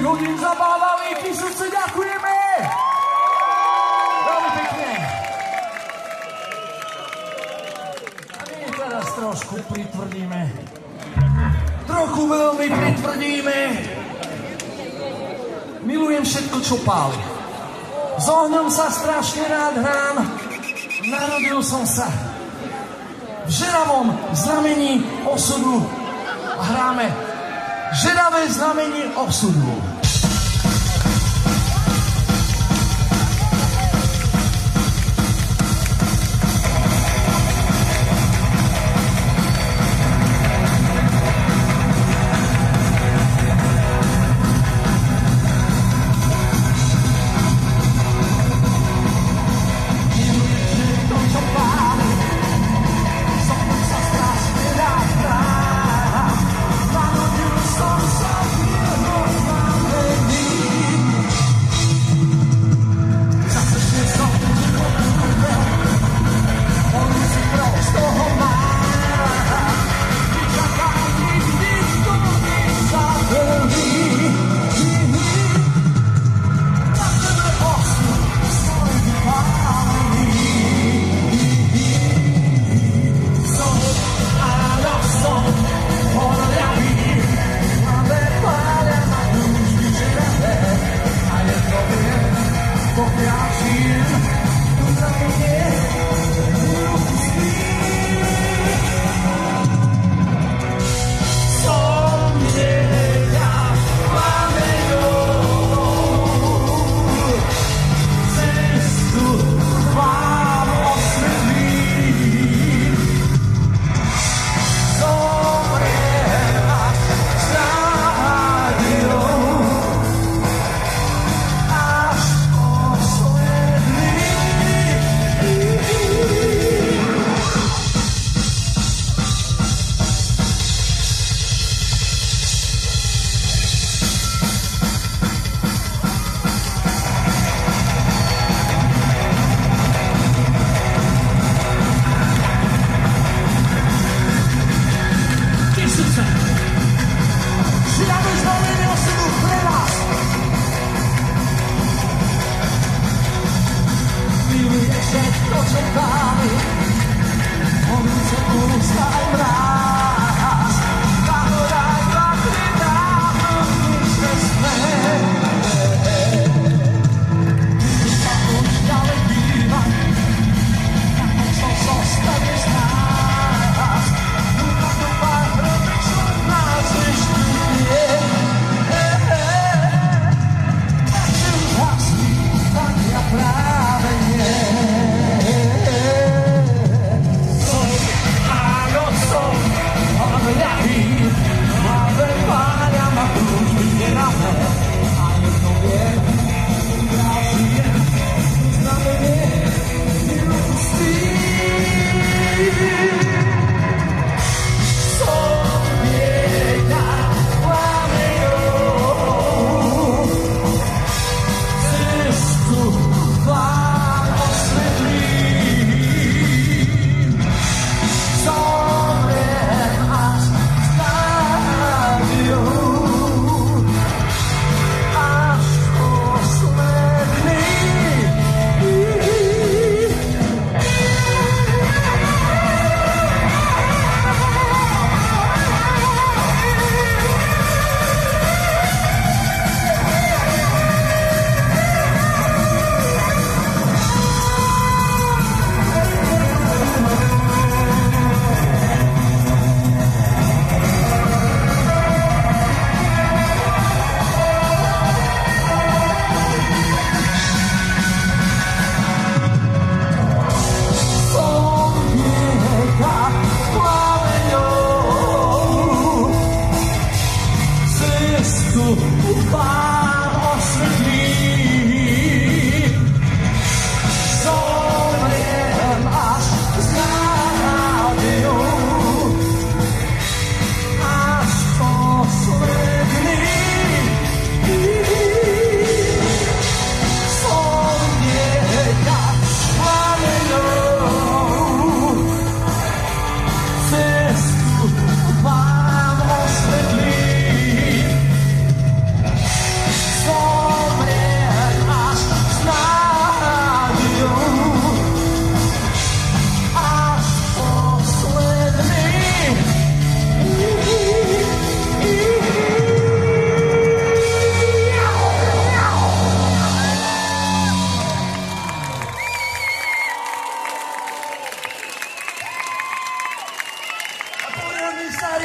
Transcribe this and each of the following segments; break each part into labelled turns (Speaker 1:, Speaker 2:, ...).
Speaker 1: hodín zabávali, Kysuce, ďakujeme! Veľmi pekne. A my teraz trošku pritvrdíme. Trochu veľmi pritvrdíme. Milujem všetko, čo páli. S ohňom sa strašne rád hrám. Narodil som sa v žeravom znamení osudu. Hráme žeravé znamenie osudu.
Speaker 2: Narodil som sa v jednom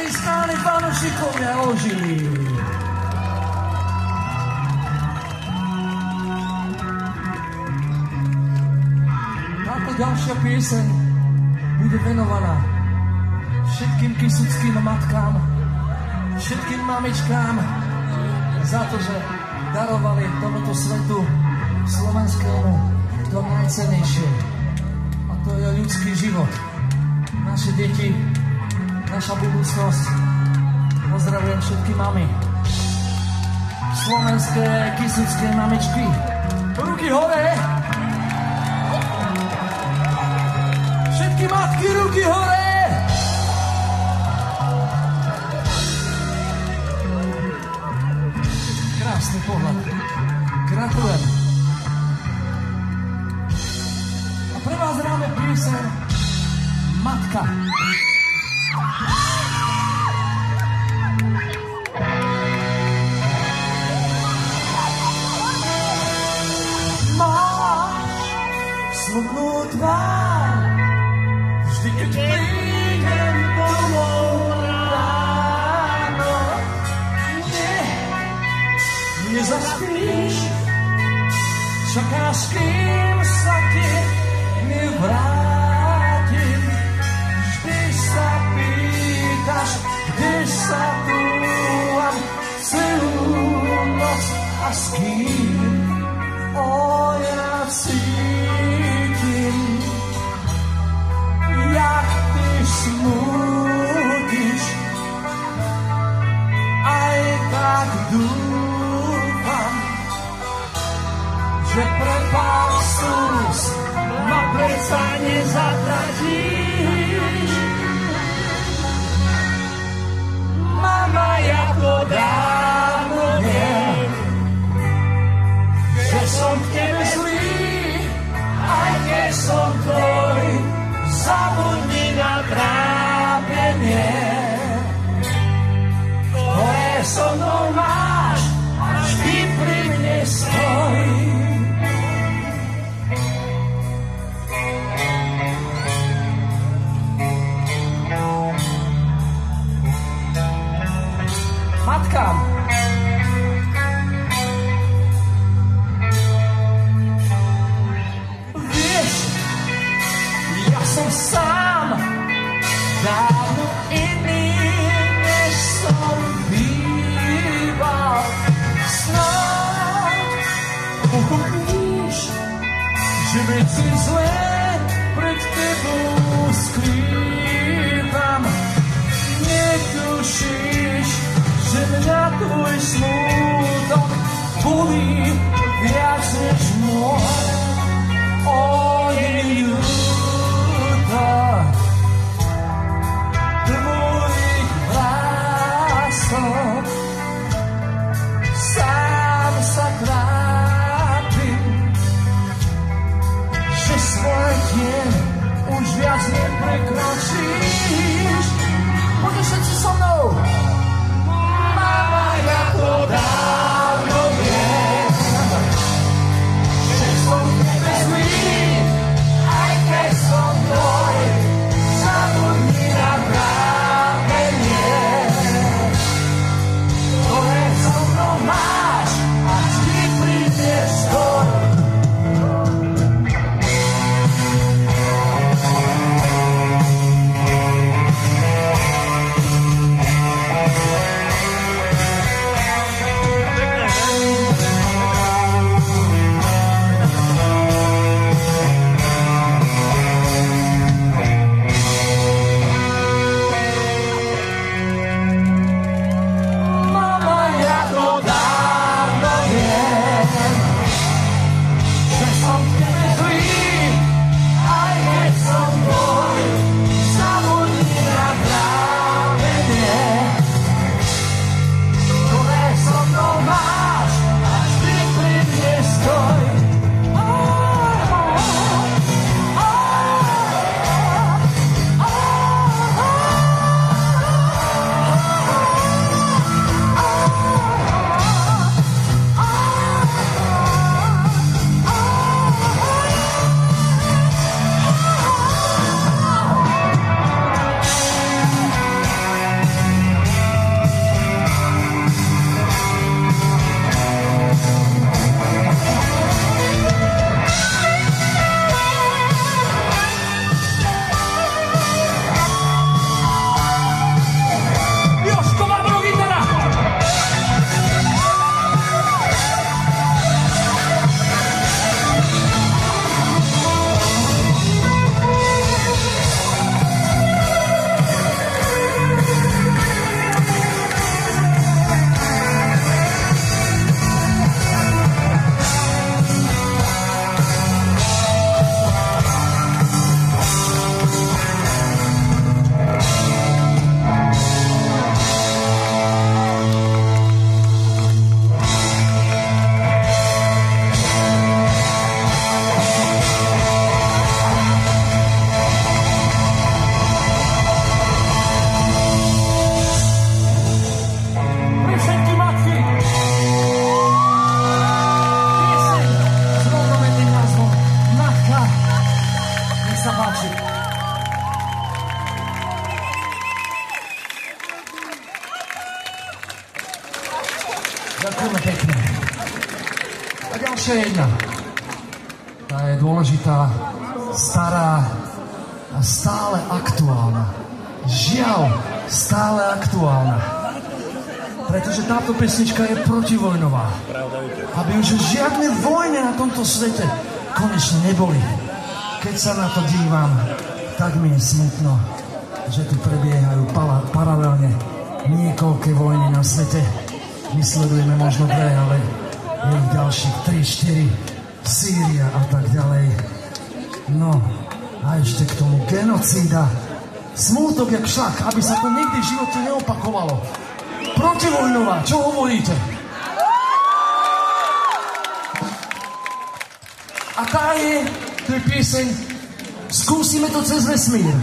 Speaker 1: tej strany fanúšikovia ožili. Táto ďalšia pieseň bude venovaná všetkým kysuckým matkám, všetkým mamičkám za to, že darovali tomuto svetu slovenskému to najcennejšie. A to je ľudský život. Naše deti, naša budúcnosť. Pozdravujem všetky mami. Slovenské kysucké mamičky. Ruky hore! Všetky matky, ruky hore! Krásny pohľad. Gratulujem. A pre vás hráme pieseň Matka. Máš smutnú tvár, vždy keď prídem domov ráno. Nezaspíš, čakáš, kým sa ti nevrátim. Vždy sa pýtaš, kde sa túlam celú noc a s kým. O, ja cítim, jak ty smutíš, aj tak dúfam, že pre pár slz ma predsa nezatratíš. Mama, ja to dávno viem, že som k tebe zlý, aj keď som tvoj, zabudni na trápenie, ktoré so mnou máš, vždy pri mne stojí. Matkám. Vieš, ja som sám dávno iný, než som býval. Snáď pochopíš, že veci zlé pred tebou skrývam. Netušíš, že mňa tvoj smútok bolí viac než môj. O, je ľúto tvojich vlások. Sám sa trápim, že svoj tieň už viac neprekročíš. Poďte všetci so mnou! Ja to dávno viem, že som tebe zlý, aj keď
Speaker 2: Ďakujeme pekne. A ďalšia jedna. Tá je dôležitá, stará a stále aktuálna. Žiaľ, stále aktuálna. Pretože táto pesnička je protivojnová. Aby už žiadne vojny na tomto svete konečne neboli. Keď sa na to dívam, tak mi je smutno, že tu prebiehajú paralelne niekoľké vojny na svete. My sledujeme možno dve, ale je ich ďalších 3, 4, Sýria a tak ďalej. No, a ešte k tomu genocída. Smútok jak šach, aby sa to nikdy v živote neopakovalo. Protivojnová, čo hovoríte? A tá je pieseň Skúsime to cez vesmír.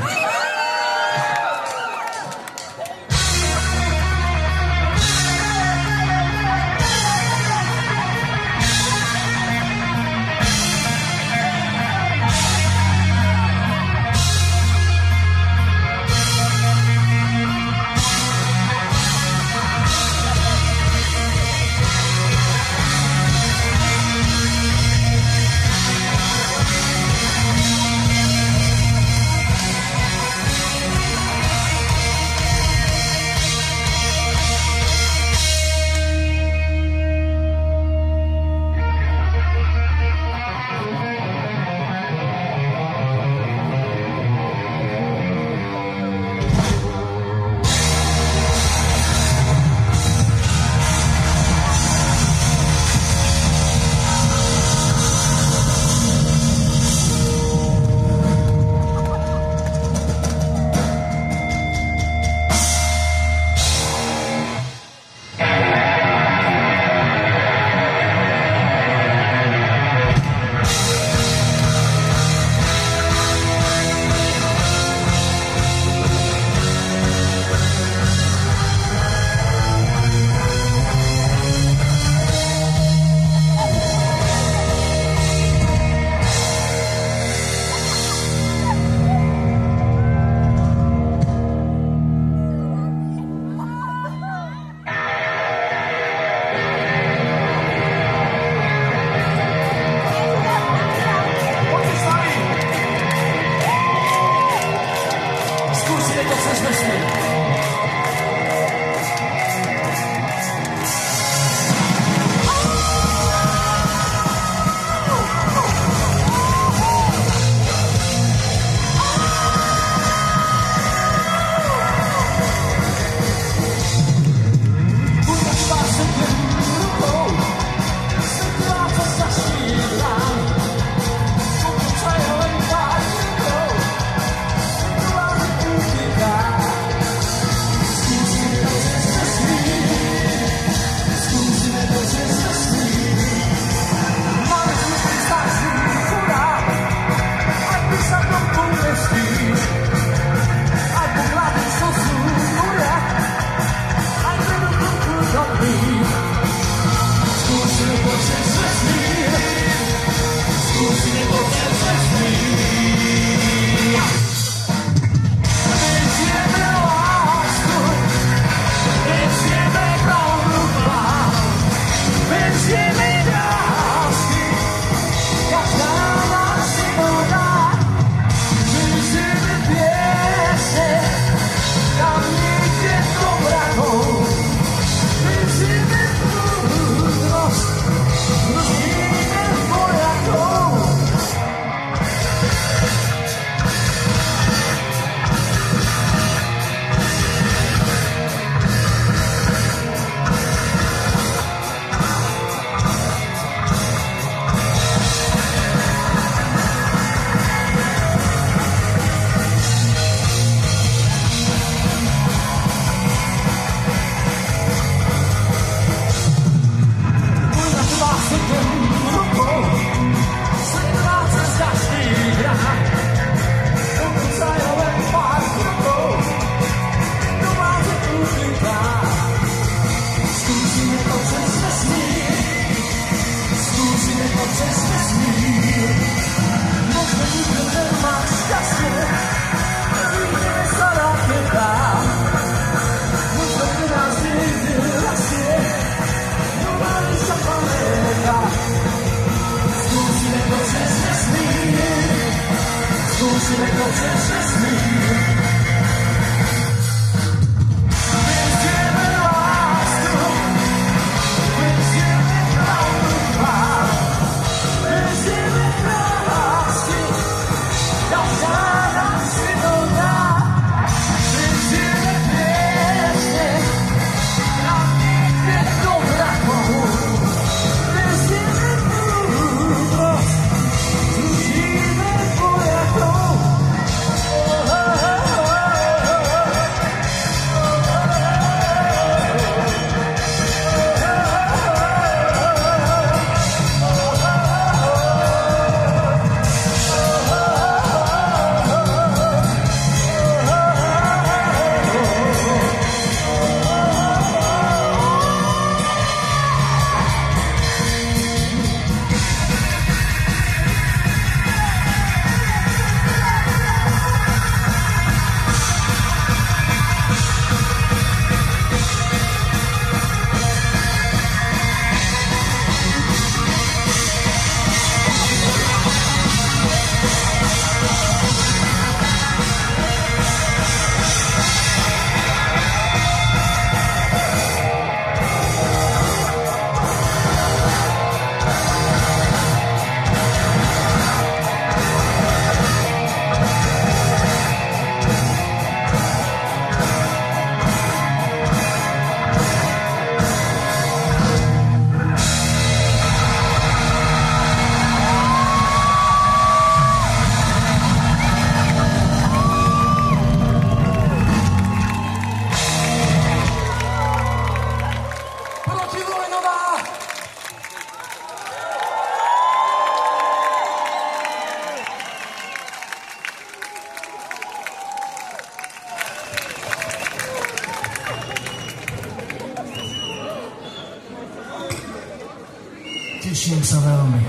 Speaker 2: teším sa veľmi,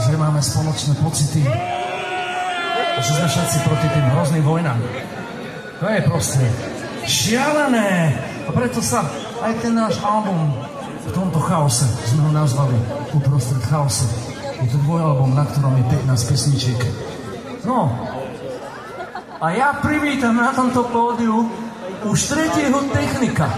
Speaker 2: že máme spoločné pocity, že sme všetci proti tým hrozným vojnám. To je proste šialené. A preto sa aj ten náš album v tomto chaose, sme ho nazvali Uprostred chaosu. Je to dvojalbum, na ktorom je 15 pesničiek. No, a ja privítam na tomto pódiu už tretieho technika.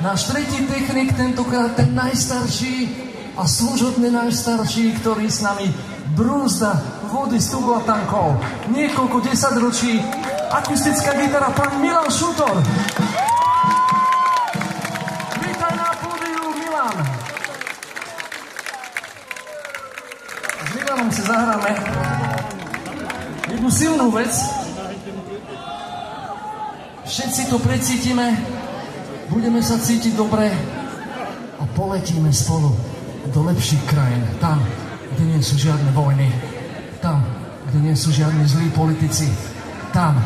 Speaker 2: Náš tretí technik, tentokrát ten najstarší a služobne najstarší, ktorý s nami brúzda vody s tublatankou. Niekoľko desaťročí, akustická gitara, pán Milan Šutor. Vítaj na pódiu, Milan. S Milanom si zahráme jednu silnú vec. Všetci to precítime, budeme sa cítiť dobre a poletíme spolu do lepších krajín. Tam, kde nie sú žiadne vojny. Tam, kde nie sú žiadni zlí politici. Tam,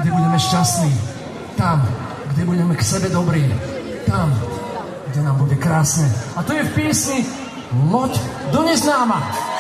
Speaker 2: kde budeme šťastní. Tam, kde budeme k sebe dobrí. Tam, kde nám bude krásne. A to je v piesni Loď do neznáma.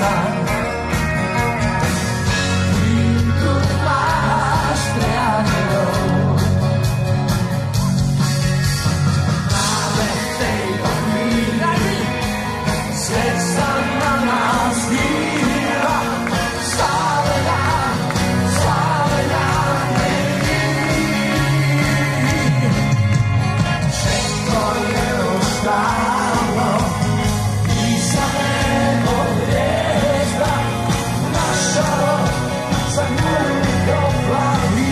Speaker 2: zaň. Kým tu máš priateľov, práve v tejto chvíli svet sa na nás díva. Stále nám verí. Všetko je už dávno písané od hviezda. Naša loď sa ňu doplaví.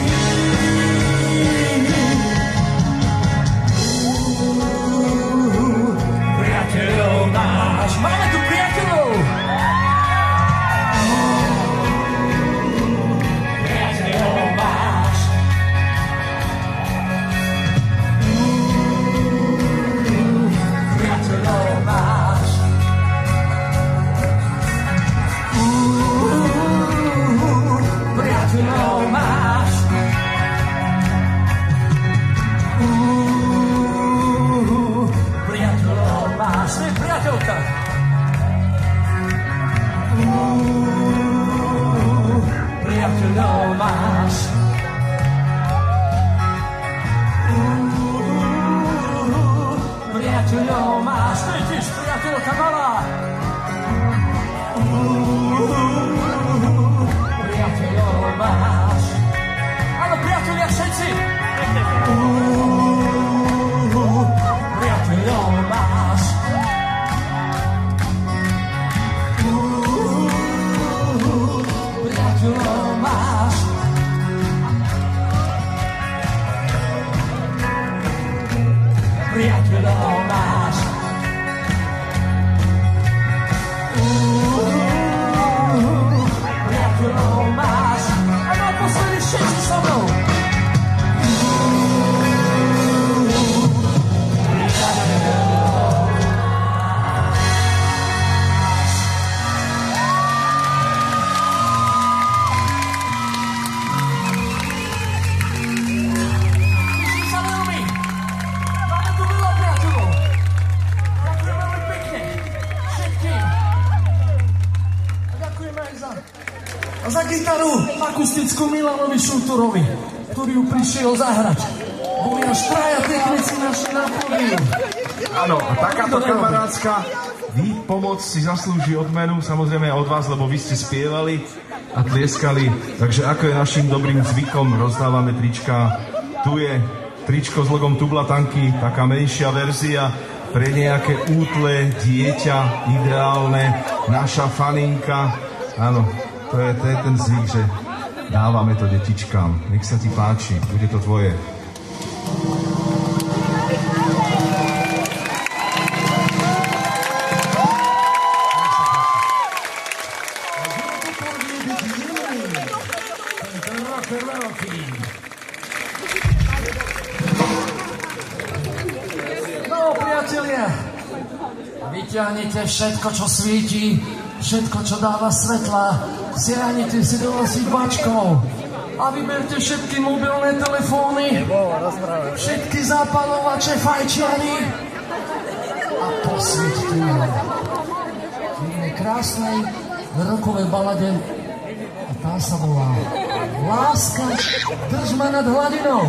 Speaker 2: Priateľov náš, máme tu priateľov. Priateľov máš. Priateľov máš. Priateľov máš. Priateľov máš. To je priateľka. Priateľov máš. Priateľov máš. To je tiež priateľka malá. Priateľov máš. Áno, priatelia všetci. Priateľov máš. Priateľov máš. Priateľov máš. Priateľov máš. A naposledy všetci so mnou. Za gitaru akustickú Milanovi Šulturovi, ktorý ju prišiel zahrať. Boli až traja technici naši na pódiu.
Speaker 3: Áno, a takáto kamarátska pomoc si zaslúži odmenu, samozrejme od vás, lebo vy ste spievali a tlieskali. Takže ako je našim dobrým zvykom, rozdávame trička. Tu je tričko s logom Tublatanky, taká menšia verzia pre nejaké útle dieťa, ideálne, naša faninka. Áno, to je ten zvyk, že dávame to detičkám. Nech sa ti páči, bude to tvoje.
Speaker 2: No, priatelia, vyťahnite všetko, čo svieti, všetko, čo dáva svetla, siahnite si do vlastných bačkov a vyberte všetky mobilné telefóny, všetky zápalovače, fajčiary a posvieťte nám v jednej krásnej rokovej balade a tá sa volá Láska, drž ma nad hladinou.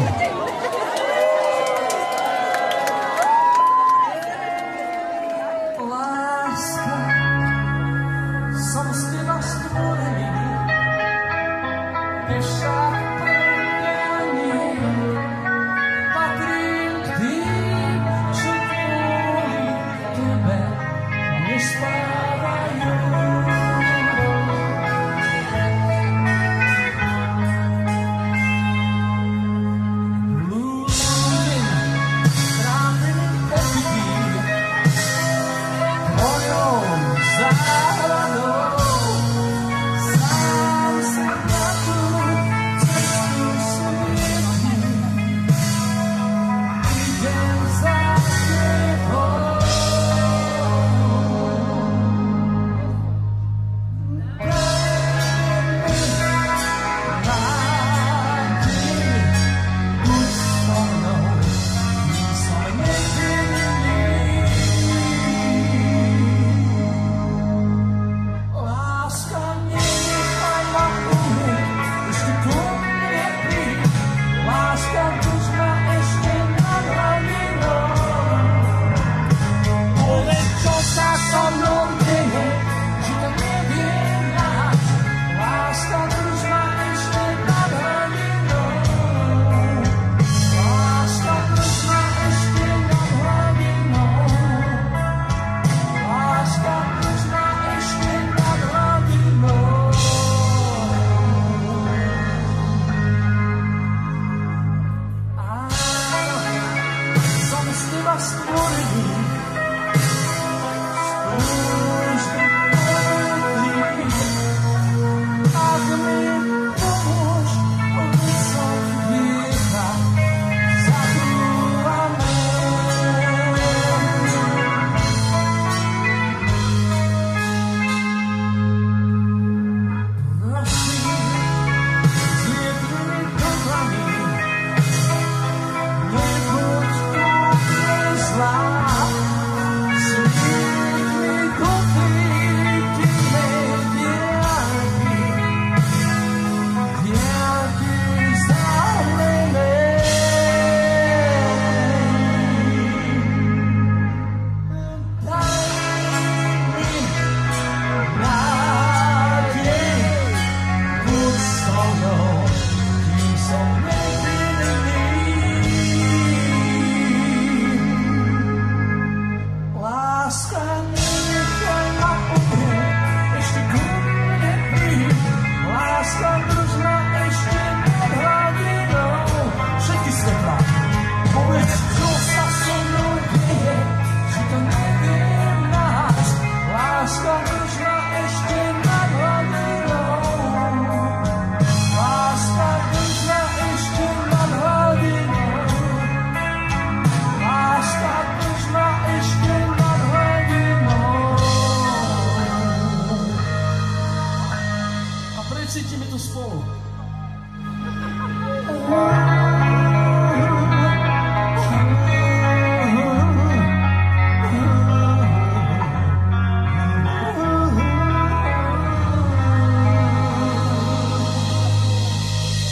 Speaker 2: cítime tu spolu.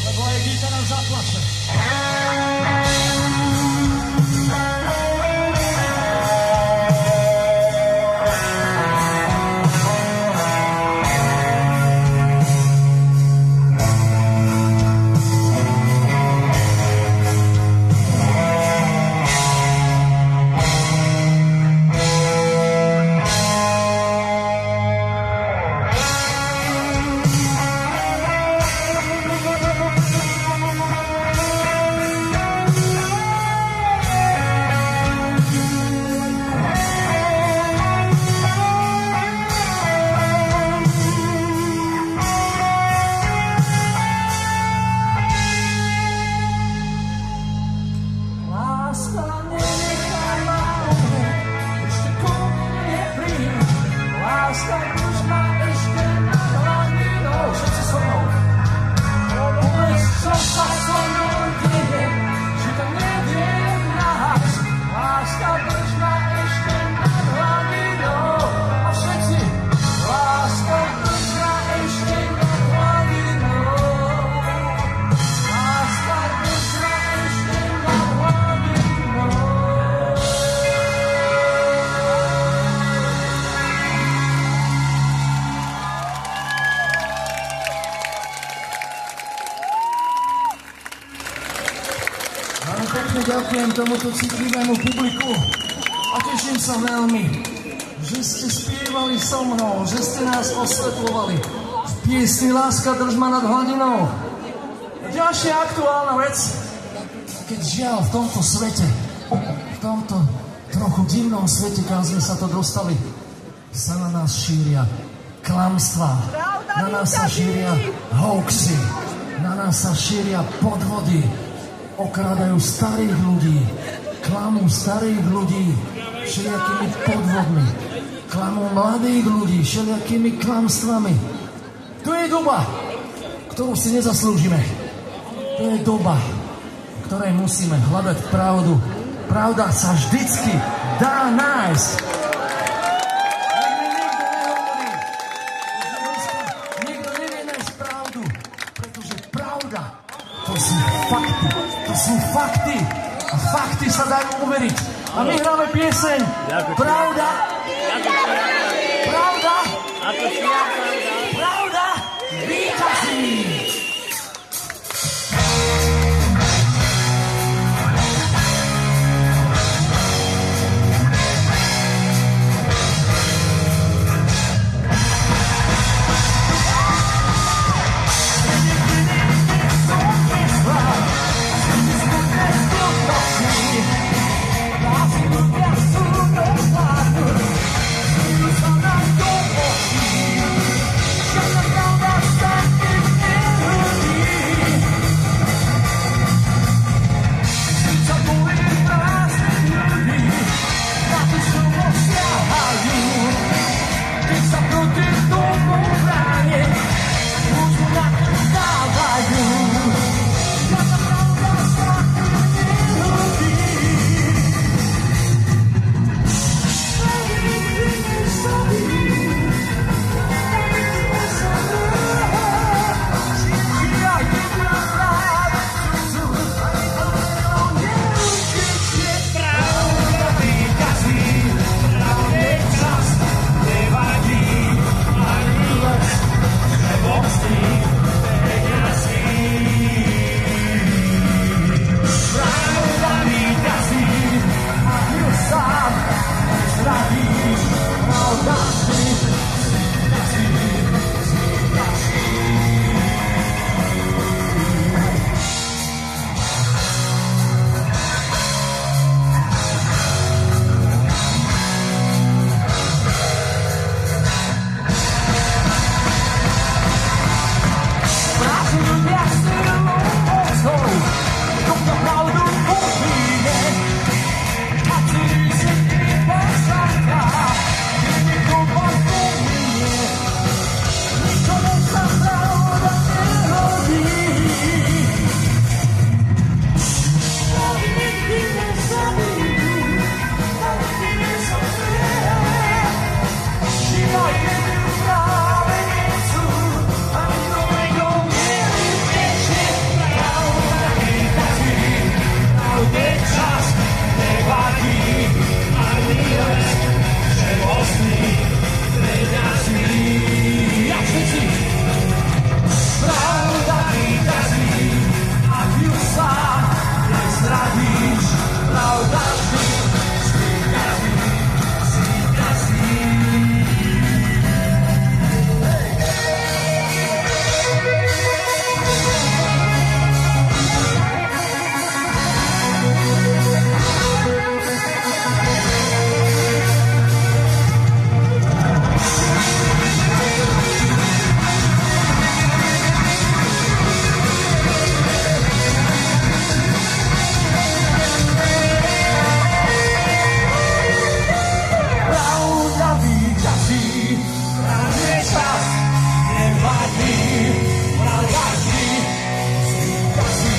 Speaker 2: Lebo aj Gita nám zaplače. Ďakujem tomuto citlivému publiku a teším sa veľmi, že ste spievali so mnou, že ste nás osvetľovali v piesni Láska drž ma nad hladinou. Ďalšia aktuálna vec, keď žiaľ v tomto svete, v tomto trochu divnom svete, kam sme sa to dostali, sa na nás šíria klamstvá, na nás sa šíria hoaxy, na nás sa šíria podvody, okrádajú starých ľudí, klamú starých ľudí všelijakými podvodmi, klamú mladých ľudí všelijakými klamstvami. To je doba, ktorú si nezaslúžime. To je doba, v ktorej musíme hľadať pravdu. Pravda sa vždycky dá nájsť. Nikto nevie nájsť pravdu, pretože pravda to sú fakty. To sú fakty. A fakty sa dajú uveriť. A my hráme pieseň Pravda. Pravda. Pravda víťazí.
Speaker 1: Pravda stane padni, vraj každý zvíťazí.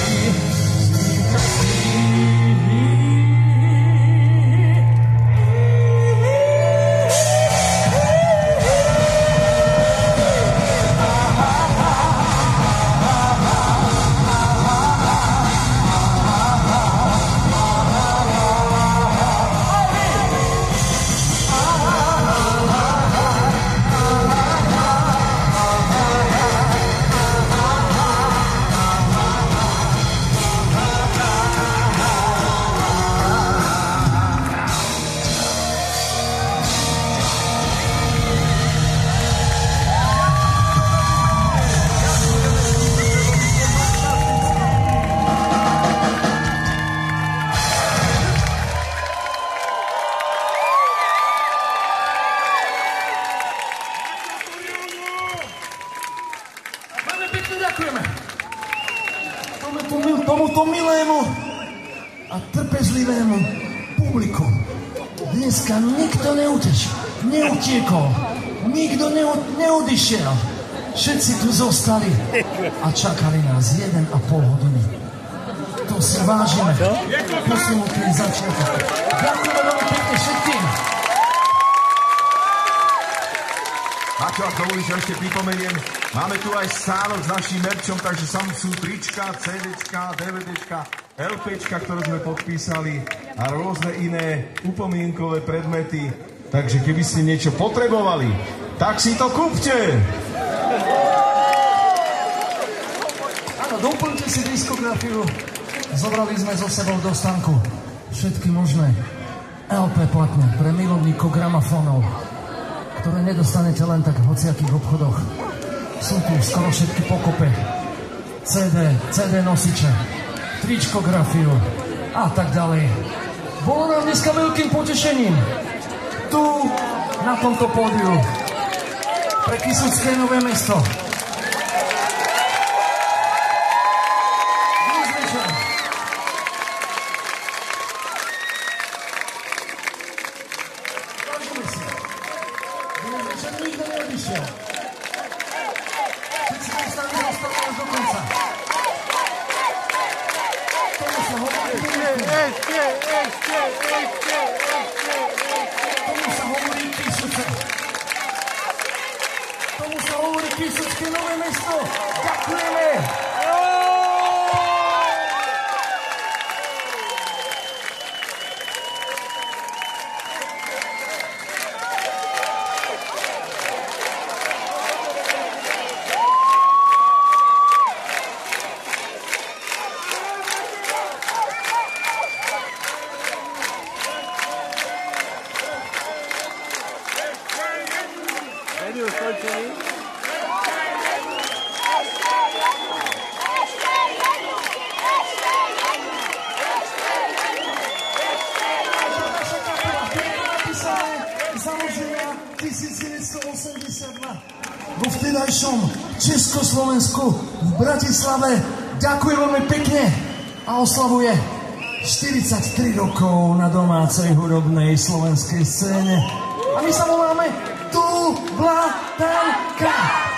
Speaker 2: Tomuto milému a trpezlivému publiku dneska nikto neutiekol, nikto neodišiel. Všetci tu zostali a čakali nás 1,5 hodiny. To si vážime. Posunutý začiatok. Ďakujem veľmi pekne všetkým.
Speaker 3: A čo, ak dovolíš, ešte pripomeniem, máme tu aj stánok s naším merčom, takže sam sú trička, CDčka, DVDčka, LPčka, ktoré sme podpísali a rôzne iné upomienkové predmety. Takže keby ste niečo potrebovali, tak si to kúpte!
Speaker 2: Áno, doplňte si diskografiu. Zobrali sme so sebou do stánku všetky možné LP platne pre milovníkov gramofónov, ktoré nedostanete len tak v hociakých obchodoch. Sú tu skoro všetky pokope. CD nosiče, tričkografiu a tak ďalej. Bolo nám dneska veľkým potešením tu, na tomto pódiu, pre Kysucké Nové Mesto. Nikto neodišiel. Všetci tam sa nedostali až do konca. Tomu sa hovorí Kysuce. Tomu sa hovorí Kysucké Nové Mesto. Ďakujeme. Založenia 1982 vo vtedajšom Československu v Bratislave. Ďakujem veľmi pekne a oslavuje 43 rokov na domácej hudobnej slovenskej scéne. A my sa voláme Tu Blatanka.